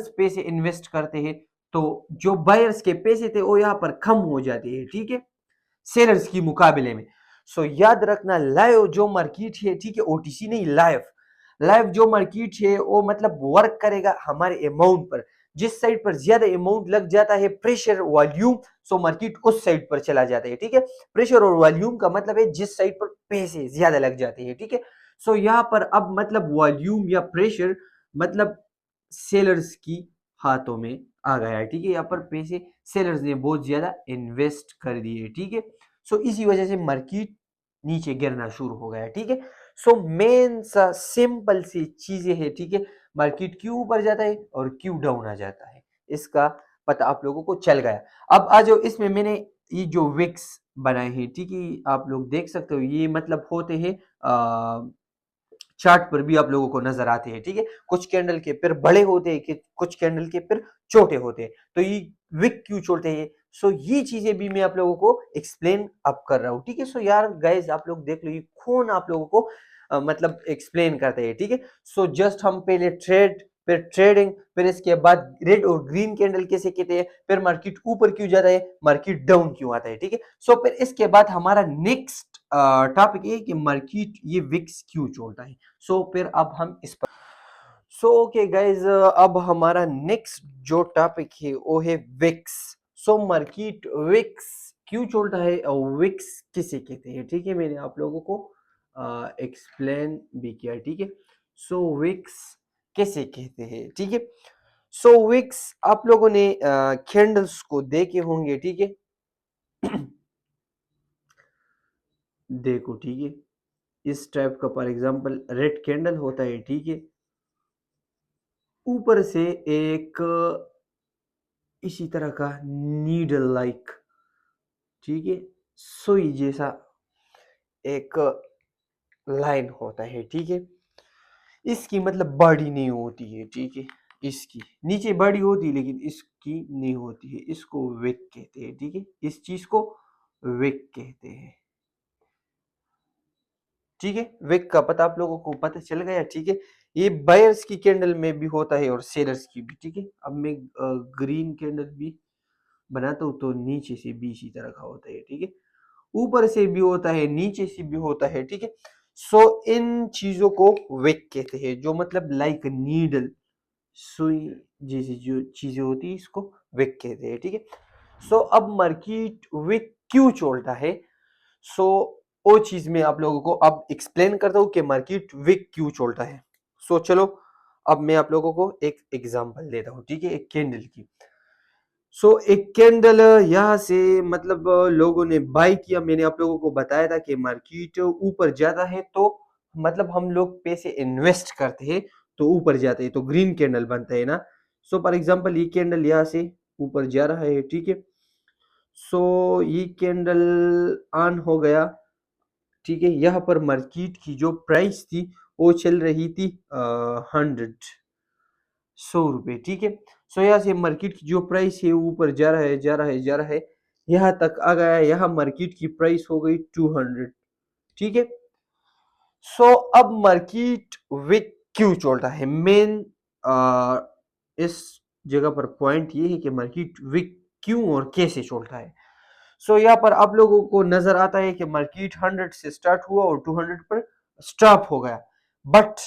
Sellers पैसे invest करते हैं तो जो बायर्स के पैसे थे वो यहाँ पर कम हो जाते हैं, ठीक है, सेलर्स की मुकाबले में। सो याद रखना लाइव जो मार्केट है, ठीक है, ओटीसी नहीं, लाइव लाइव जो मार्केट है वो मतलब वर्क करेगा हमारे अमाउंट पर। जिस साइड पर ज्यादा अमाउंट लग जाता है, प्रेशर वॉल्यूम, सो मार्केट उस साइड पर चला जाता है, ठीक है। प्रेशर और वॉल्यूम का मतलब है जिस साइड पर पैसे ज्यादा लग जाते हैं, ठीक है। सो यहाँ पर अब मतलब वॉल्यूम या प्रेशर मतलब सेलर्स की हाथों में आ गया है, ठीक है। यहाँ पर पैसे सेलर्स ने बहुत ज्यादा इन्वेस्ट कर दिए, ठीक है। सो इसी वजह से मार्केट नीचे गिरना शुरू हो गया, ठीक है। सो मेन सा सिंपल सी चीजें है, ठीक है, मार्केट क्यों ऊपर जाता है और क्यों डाउन आ जाता है, इसका पता आप लोगों को चल गया। अब आ जाओ, इसमें मैंने ये जो विक्स बनाए हैं, ठीक है, आप लोग देख सकते हो, ये मतलब होते हैं चार्ट पर भी आप लोगों को नजर आते हैं, ठीक है। कुछ कैंडल के पैर बड़े होते हैं कि कुछ कैंडल के पैर छोटे होते हैं, तो ये विक क्यों छोटे हैं, सो ये चीजें भी मैं आप लोगों को एक्सप्लेन अब कर रहा हूँ, ठीक है। सो यार गाइस आप लोग देख लो, ये कौन आप लोगों को मतलब एक्सप्लेन करते हैं, ठीक है। सो जस्ट हम पहले ट्रेड, फिर ट्रेडिंग, फिर इसके बाद रेड और ग्रीन कैंडल कैसे कहते हैं, फिर मार्केट ऊपर क्यों जाता है, मार्केट डाउन क्यों आता है, ठीक है। सो फिर इसके बाद हमारा नेक्स्ट टॉपिक है कि मार्केट ये विक्स क्यों छोड़ता है। सो फिर अब हम इस पर सो ओके गाइज, अब हमारा नेक्स्ट जो टॉपिक है वो है विक्स। सो मार्केट विक्स क्यों छोड़ता है और विक्स किसे कहते हैं, ठीक है, मैंने आप लोगों को एक्सप्लेन भी किया, ठीक है। सो विक्स कैसे कहते हैं, ठीक है। सो विक्स आप लोगों ने कैंडल्स को देखे होंगे, ठीक है। देखो, ठीक है, इस टाइप का फॉर एग्जांपल रेड कैंडल होता है, ठीक है। ऊपर से एक इसी तरह का नीडल लाइक, ठीक है, सुई जैसा एक लाइन होता है, ठीक है। इसकी मतलब बॉडी नहीं होती है, ठीक है, इसकी नीचे बॉडी होती है लेकिन इसकी नहीं होती है, इसको विक कहते हैं, ठीक है, इस चीज को विक कहते हैं, ठीक है। विक का पता आप लोगों को पता चल गया, ठीक है। ये बायर्स की कैंडल में भी होता है और सेलर्स की भी, ठीक है। अब मैं ग्रीन कैंडल भी बनाता हूँ तो नीचे से भी इसी तरह का होता है, ठीक है, ऊपर से भी होता है, नीचे से भी होता है, ठीक है। सो इन चीजों को विक कहते हैं, जो मतलब लाइक नीडल, सुई जैसी जो चीजें होती है इसको विक कहते हैं, ठीक है। सो अब मार्केट विक क्यों चलता है, सो वो चीज मैं आप लोगों को अब एक्सप्लेन करता हूँ कि मार्केट विक क्यों चलता है। सो चलो अब मैं आप लोगों को एक एग्जांपल देता हूँ, ठीक है, एक कैंडल की। सो एक कैंडल यहाँ से मतलब लोगों ने बाय किया, मैंने आप लोगों को बताया था कि मार्केट ऊपर जाता है तो मतलब हम लोग पैसे इन्वेस्ट करते हैं तो ऊपर जाते हैं तो ग्रीन कैंडल बनता है ना। सो फॉर एग्जांपल ये कैंडल यहाँ से ऊपर जा रहा है, ठीक है। सो ये कैंडल ऑन हो गया, ठीक है। यहाँ पर मार्केट की जो प्राइस थी वो चल रही थी 100, 100 रुपए, ठीक है। सो यहाँ से मार्केट की जो प्राइस है ऊपर जा रहा है, जा रहा है, जा रहा है, यहाँ तक आ गया, यहाँ मार्केट की प्राइस हो गई 200, ठीक है। सो अब मार्केट विक क्यों चल रहा है, मेन इस जगह पर पॉइंट ये है कि मार्केट विक क्यों और कैसे चल रहा है। सो यहाँ पर आप लोगों को नजर आता है कि मार्केट 100 से स्टार्ट हुआ और 200 पर स्टॉप हो गया, बट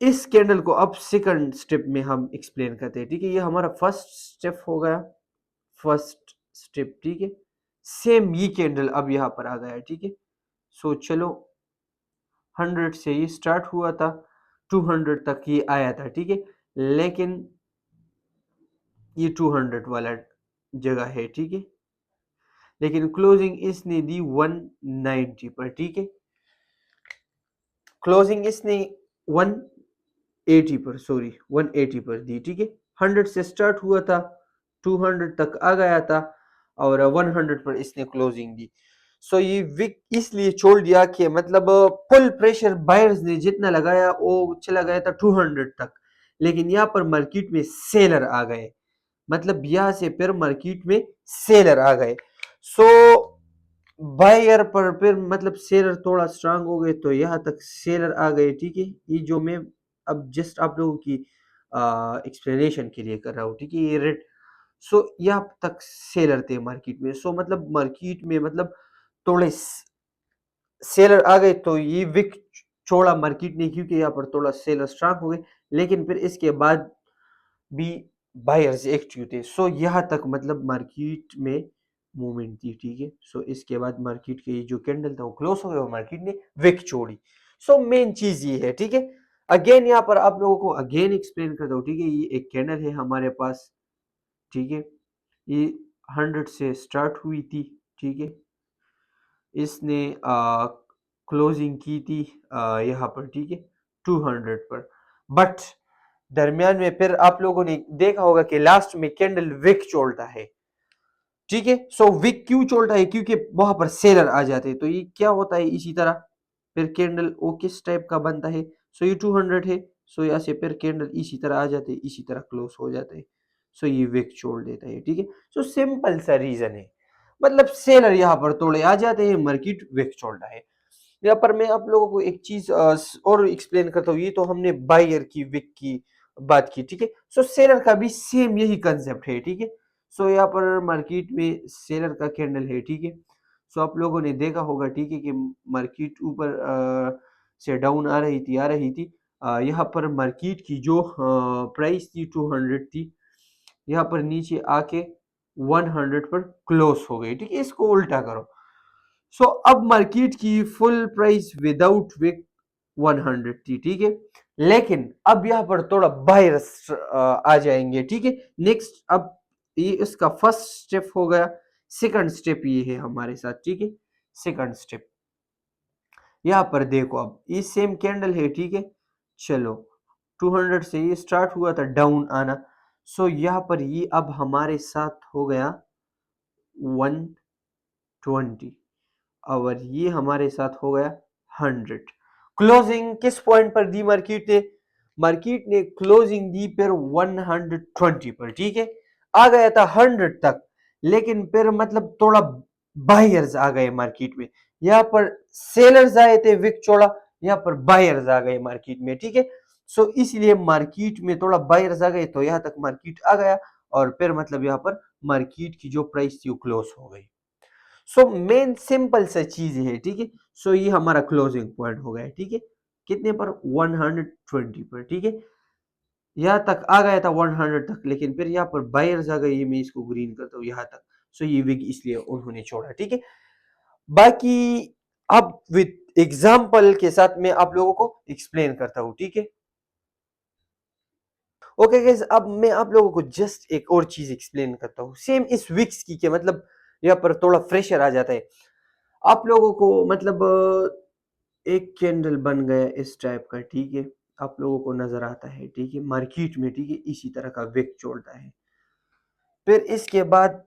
इस कैंडल को अब सेकंड स्टेप में हम एक्सप्लेन करते हैं, ठीक है। ये हमारा फर्स्ट स्टेप हो गया, फर्स्ट स्टेप, ठीक है। सेम ये कैंडल अब यहाँ पर आ गया है, ठीक है। सो चलो 100 से ये स्टार्ट हुआ था, 200 तक ये आया था, ठीक है, लेकिन ये 200 वाला जगह है, ठीक है, लेकिन क्लोजिंग इसने दी 190 पर, ठीक है। क्लोजिंग इसने 180 पर, सॉरी 180 पर दी, ठीक है। 100 से स्टार्ट हुआ था, 200 तक आ गया था और 100 पर इसने क्लोजिंग दी। सो ये विक इसलिए छोड़ दिया कि मतलब फुल प्रेशर बायर्स ने जितना लगाया वो चला गया था 200 तक, लेकिन यहाँ पर मार्केट में सेलर आ गए, मतलब यहाँ से फिर मार्केट में सेलर आ गए। सो बायर पर फिर मतलब सेलर थोड़ा स्ट्रांग हो गए तो यहाँ तक सेलर आ गए, ठीक है। ये जो मैं अब जस्ट आप लोगों की एक्सप्लेनेशन के लिए कर रहा हूँ, ठीक है। ये रेट, सो यहाँ तक सेलर थे मार्केट में। सो मतलब मार्केट में मतलब थोड़े सेलर आ गए तो ये विक छोड़ा मार्केट ने, क्योंकि यहाँ पर थोड़ा सेलर स्ट्रांग हो गए। लेकिन फिर इसके बाद भी बायर्स एक्टिव थे। सो यहाँ तक मतलब मार्केट में मूवमेंट थी, ठीक है। सो इसके बाद मार्केट के जो कैंडल था वो क्लोज हो गया और मार्केट ने विक छोड़ी। सो मेन चीज ये है, ठीक है। अगेन यहाँ पर आप लोगों को अगेन एक्सप्लेन करता हूँ, ठीक है। ये एक कैंडल है हमारे पास, ठीक है। ये 100 से स्टार्ट हुई थी, ठीक है। इसने क्लोजिंग की थी यहाँ पर, ठीक है, 200 पर। बट दरमियान में फिर आप लोगों ने देखा होगा कि लास्ट में कैंडल विक चोलता है, ठीक है। सो विक क्यों चोलता है? क्योंकि वहां पर सेलर आ जाते हैं। तो ये क्या होता है इसी तरह फिर कैंडल वो किस टाइप का बनता है? सो ये 200 है। सो यहाँ से फिर कैंडल इसी तरह आ जाते हैं, इसी तरह क्लोज हो जाते हैं। सो ये विक छोड़ देता है, ठीक है। सो सिंपल सा रीजन है, मतलब सेलर यहाँ पर तोड़े आ जाते हैं, मार्केट विक छोड़ता है। यहाँ पर मैं आप लोगों को एक चीज और एक्सप्लेन करता हूँ। ये तो हमने बायर की विक की बात की, ठीक है। सो सेलर का भी सेम यही कंसेप्ट है, ठीक है। सो यहाँ पर मार्केट में सेलर का कैंडल है, ठीक है। सो आप लोगों ने देखा होगा, ठीक है, कि मार्केट ऊपर से डाउन आ रही थी। यहाँ पर मार्केट की जो प्राइस थी 200 थी, यहाँ पर नीचे आके 100 पर क्लोज हो गई, ठीक है। इसको उल्टा करो। सो अब मार्केट की फुल प्राइस विदाउट विक 100 थी, ठीक है। लेकिन अब यहाँ पर थोड़ा बायर्स आ जाएंगे, ठीक है। नेक्स्ट अब ये इसका फर्स्ट स्टेप हो गया। सेकंड स्टेप ये है हमारे साथ, ठीक है। सेकंड स्टेप यहाँ पर देखो, अब ये सेम कैंडल है, ठीक है। चलो 200 से ये स्टार्ट हुआ था डाउन आना। सो यहाँ पर ये अब हमारे साथ हो गया 120 और ये हमारे साथ हो गया 100। क्लोजिंग किस पॉइंट पर दी मार्केट ने? मार्केट ने क्लोजिंग दी फिर 120 पर, ठीक है। आ गया था 100 तक, लेकिन फिर मतलब थोड़ा बायर्स आ गए मार्केट में। यहाँ पर सेलर्स आए थे विक छोड़ा, यहाँ पर बायर्स आ गए मार्केट में, ठीक है। सो इसलिए मार्केट में थोड़ा बायर्स आ गए तो यहाँ तक मार्केट आ गया और फिर मतलब यहाँ पर मार्केट की जो प्राइस थी वो क्लोज हो गई। सो मेन सिंपल सा चीज है, ठीक है। सो ये हमारा क्लोजिंग पॉइंट हो गया, ठीक है। कितने पर? 120 पर, ठीक है। यहाँ तक आ गया था 100 तक, लेकिन फिर यहाँ पर बायर्स आ गए। ये मैं इसको ग्रीन करता हूँ यहाँ तक। सो ये विग इसलिए उन्होंने छोड़ा, ठीक है। बाकी अब विद एग्जाम्पल के साथ मैं आप लोगों को एक्सप्लेन करता हूँ, ठीक है। ओके गाइस, अब मैं आप लोगों को जस्ट एक और चीज एक्सप्लेन करता हूँ सेम इस विक्स की के मतलब यहाँ पर थोड़ा फ्रेशर आ जाता है आप लोगों को। मतलब एक कैंडल बन गया इस टाइप का, ठीक है। आप लोगों को नजर आता है, ठीक है, मार्केट में, ठीक है, इसी तरह का विक छोड़ता है। फिर इसके बाद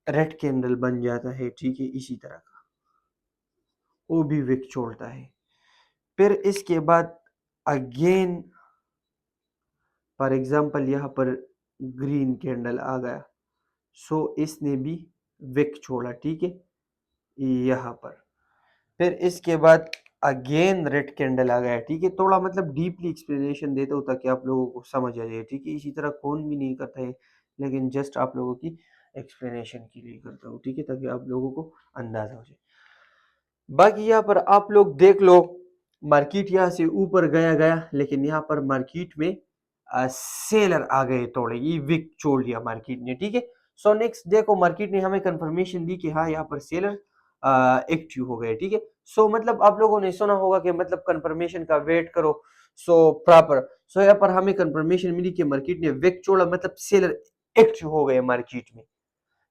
रेड कैंडल बन जाता है, ठीक है, इसी तरह का, वो भी विक छोड़ता है। फिर इसके बाद अगेन फॉर एग्जांपल यहाँ पर ग्रीन कैंडल आ गया। सो इसने भी विक छोड़ा, ठीक है, यहाँ पर। फिर इसके बाद अगेन रेड कैंडल आ गया, ठीक है। थोड़ा मतलब डीपली एक्सप्लेनेशन देता हूँ ताकि आप लोगों को समझ आ जाए, ठीक है। इसी तरह कौन भी नहीं करता है, लेकिन जस्ट आप लोगों की एक्सप्लेनेशन के लिए करता हूँ, ठीक है, ताकि आप लोगों को अंदाजा हो जाए। बाकी यहाँ पर आप लोग देख लो, मार्केट यहाँ से ऊपर गया गया, लेकिन यहाँ पर मार्केट में सेलर आ गए थोड़े, ये विक छोड़ दिया मार्केट ने, ठीक है। सो नेक्स्ट देखो, मार्केट ने हमें कंफर्मेशन दी कि हाँ यहाँ पर सेलर एक्टिव हो गए, ठीक है। सो मतलब आप लोगों ने सुना होगा कि मतलब कंफर्मेशन का वेट करो। सो प्रॉपर, सो यहाँ पर हमें कंफर्मेशन मिली कि मार्केट ने विक छोड़ा, मतलब सेलर एक्टिव हो गए मार्केट में।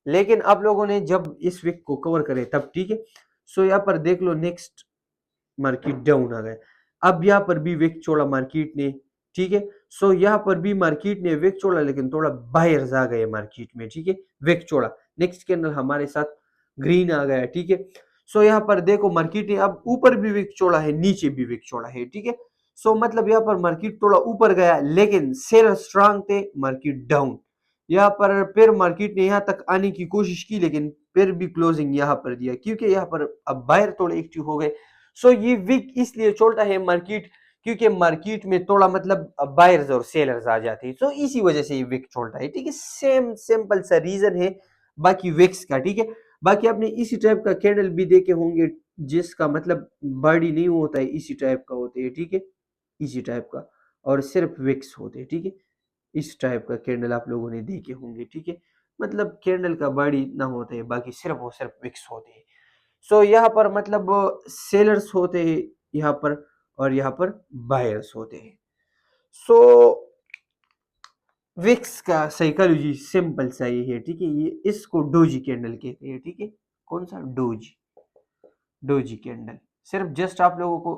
लेकिन आप लोगों ने जब इस वीक को कवर करे तब, ठीक है। सो यहाँ पर देख लो, नेक्स्ट मार्केट डाउन आ गया। अब यहाँ पर भी विक छोड़ा मार्केट ने, ठीक है। सो यहाँ पर भी मार्केट ने विक छोड़ा, लेकिन थोड़ा बायर्स आ गए मार्केट में, ठीक है, विक छोड़ा। नेक्स्ट कैंडल हमारे साथ ग्रीन आ गया, ठीक है। सो यहाँ पर देखो, मार्केट ने अब ऊपर भी विक छोड़ा है, नीचे भी विक छोड़ा है, ठीक है। सो मतलब यहाँ पर मार्केट थोड़ा ऊपर गया, लेकिन सेलर स्ट्रांग थे, मार्केट डाउन। यहाँ पर फिर मार्केट ने यहाँ तक आने की कोशिश की, लेकिन फिर भी क्लोजिंग यहाँ पर दिया, क्योंकि यहाँ पर अब बायर थोड़े एक्टिव हो गए। सो ये वीक इसलिए चलता है मार्केट, क्योंकि मार्केट में थोड़ा मतलब बायर्स और सेलर्स आ जाते हैं, तो इसी वजह से ये विक छोड़ता है, ठीक है। सेम सिंपल सा रीजन है बाकी विक्स का, ठीक है। बाकी आपने इसी टाइप का कैंडल भी देखे होंगे जिसका मतलब बॉडी नहीं होता है, इसी टाइप का होते हैं, ठीक है, इसी टाइप का, और सिर्फ विक्स होते हैं, ठीक है। इस टाइप का कैंडल आप लोगों ने देखे होंगे, ठीक है। मतलब कैंडल का बॉडी ना होते हैं, बाकी सिर्फ वो सिर्फ विक्स होते हैं। सो यहाँ पर मतलब सेलर्स होते हैं यहाँ पर, और यहाँ पर बायर्स होते हैं। सो विक्स का साइकोलॉजी सिंपल सा ये है, ठीक है। ये इसको डोजी कैंडल कहते हैं, ठीक है। कौन सा? Doji, doji candle. सिर्फ जस्ट आप लोगों को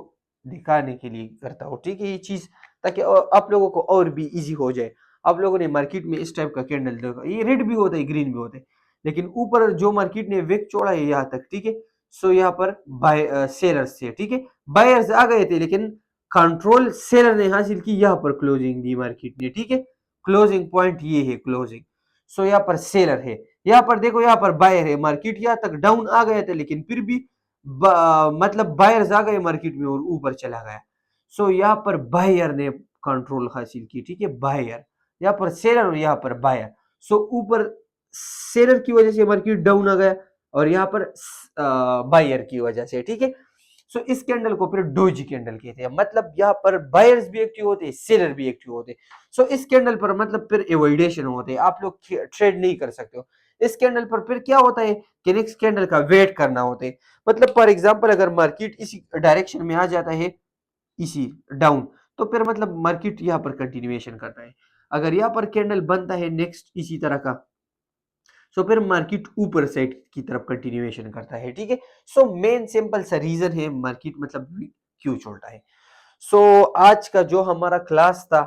दिखाने के लिए करता हूँ, ठीक है, ये चीज, ताकि आप लोगों को और भी इजी हो जाए। आप लोगों ने मार्केट में इस टाइप का कैंडल देखा, ये रेड भी होता है, ग्रीन भी होता है, लेकिन ऊपर जो मार्केट ने विक छोड़ा है यहाँ तक, ठीक है। सो यहाँ पर बाय सेलर्स थे, ठीक है, बायर्स आ गए थे, लेकिन कंट्रोल सेलर ने हासिल की, यहाँ पर क्लोजिंग दी मार्केट ने, ठीक है। क्लोजिंग पॉइंट ये है, क्लोजिंग। सो यहाँ पर सेलर है, यहाँ पर देखो, यहाँ पर बायर है, मार्केट यहाँ तक डाउन आ गया था, लेकिन फिर भी मतलब बायर्स आ गए मार्केट में और ऊपर चला गया। सो यहाँ पर बायर ने कंट्रोल हासिल की, ठीक है, बायर, यहाँ पर सेलर और यहाँ पर बायर। सो ऊपर सेलर की वजह से मार्केट डाउन आ गया, और यहाँ पर बायर की वजह से, ठीक है। सो इस कैंडल को फिर डोजी कैंडल कहते हैं, मतलब यहाँ पर बायर्स भी एक्टिव होते हैं, सेलर भी एक्टिव होते हैं। सो इस कैंडल पर मतलब फिर एवोइडेशन होते हैं, आप लोग ट्रेड नहीं कर सकते हो। इस कैंडल पर फिर क्या होता है कि नेक्स्ट कैंडल का वेट करना होता है। मतलब फॉर एग्जांपल अगर मार्केट इसी डायरेक्शन में आ जाता है, इसी डाउन, तो फिर मतलब मार्केट यहाँ पर कंटिन्यूएशन करता है। अगर यहाँ पर कैंडल बनता है नेक्स्ट इसी तरह का, सो फिर मार्केट ऊपर साइड की तरफ कंटिन्यूएशन करता है, ठीक है। सो मेन सिंपल सा रीजन है मार्केट मतलब क्यों छोड़ता है। सो आज का जो हमारा क्लास था,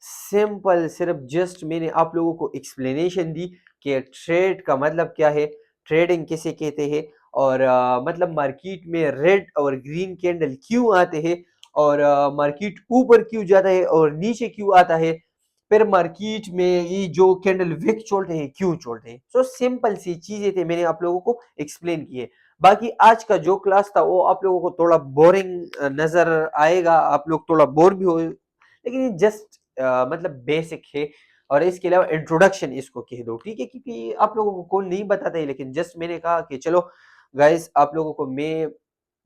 सिंपल, सिर्फ जस्ट मैंने आप लोगों को एक्सप्लेनेशन दी कि ट्रेड का मतलब क्या है, ट्रेडिंग किसे कहते हैं, और मतलब मार्केट में रेड और ग्रीन कैंडल क्यों आते हैं, और मार्केट ऊपर क्यों जाता है और नीचे क्यों आता है, फिर मार्केट में ये जो कैंडल विक छोड़ते हैं क्यों छोड़ते हैं। सो सिंपल सी चीजें थे, मैंने आप लोगों को एक्सप्लेन किए। बाकी आज का जो क्लास था वो आप लोगों को थोड़ा बोरिंग नजर आएगा, आप लोग थोड़ा बोर भी हो, लेकिन ये जस्ट मतलब बेसिक है, और इसके अलावा इंट्रोडक्शन इसको कह दो, ठीक है, क्योंकि आप लोगों को कौन नहीं बताता है, लेकिन जस्ट मैंने कहा कि चलो गाइस, आप लोगों को मैं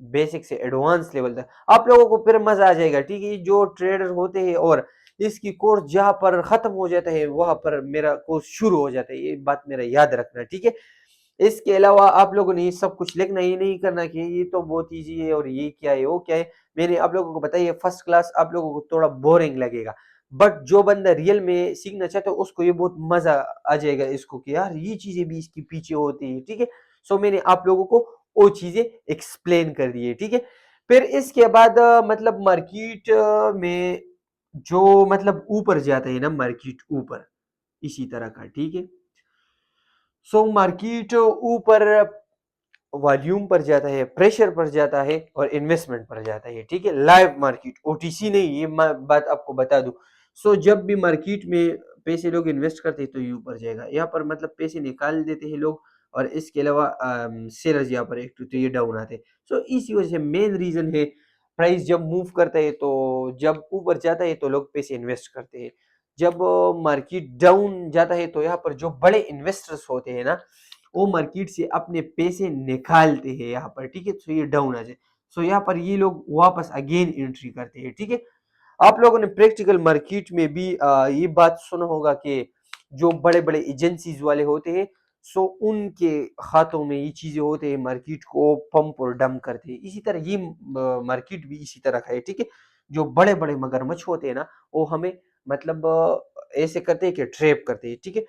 बेसिक से एडवांस लेवल तक, आप लोगों को फिर मजा आ जाएगा, ठीक है। जो ट्रेडर होते हैं और इसकी कोर्स जहां पर खत्म हो जाता है वहां पर मेरा कोर्स शुरू हो जाता है, ये बात मेरा याद रखना, ठीक है। इसके अलावा आप लोगों ने सब कुछ लिखना, ये नहीं करना कि ये तो बहुत ईजी है और ये क्या है वो क्या है। मैंने आप लोगों को बताया फर्स्ट क्लास आप लोगों को थोड़ा बोरिंग लगेगा, बट जो बंदा रियल में सीखना चाहता है उसको ये बहुत मजा आ जाएगा इसको, कि यार ये चीजें भी इसके पीछे होती है, ठीक है। सो मैंने आप लोगों को वो चीजें एक्सप्लेन कर दी है, ठीक है। फिर इसके बाद मतलब मार्केट में जो मतलब ऊपर जाता है ना, मार्केट ऊपर इसी तरह का, ठीक है। सो मार्केट ऊपर वॉल्यूम पर जाता है, प्रेशर पर जाता है, और इन्वेस्टमेंट पर जाता है, ठीक है। लाइव मार्केट, ओटीसी नहीं, ये बात आपको बता दूं। सो जब भी मार्केट में पैसे लोग इन्वेस्ट करते हैं तो ये ऊपर जाएगा, यहाँ पर मतलब पैसे निकाल देते हैं लोग, और इसके अलावा सेलर्स यहाँ पर एक तो ये डाउन आते हैं। सो इसी वजह से मेन रीजन है, प्राइस जब मूव करता है तो जब ऊपर जाता है तो लोग पैसे इन्वेस्ट करते हैं, जब मार्केट डाउन जाता है तो यहाँ पर जो बड़े इन्वेस्टर्स होते हैं ना, वो मार्केट से अपने पैसे निकालते हैं यहाँ पर, ठीक है। तो ये डाउन आ जाए, सो यहाँ पर ये लोग वापस अगेन एंट्री करते हैं, ठीक है। आप लोगों ने प्रैक्टिकल मार्केट में भी ये बात सुना होगा कि जो बड़े बड़े एजेंसीज वाले होते हैं, सो उनके हाथों में ये चीजें होते हैं, मार्केट को पंप और डंप करते हैं। इसी तरह ये मार्केट भी इसी तरह का है, ठीक है। जो बड़े बड़े मगरमच्छ होते हैं ना, वो हमें मतलब ऐसे करते हैं कि ट्रैप करते हैं, ठीक है।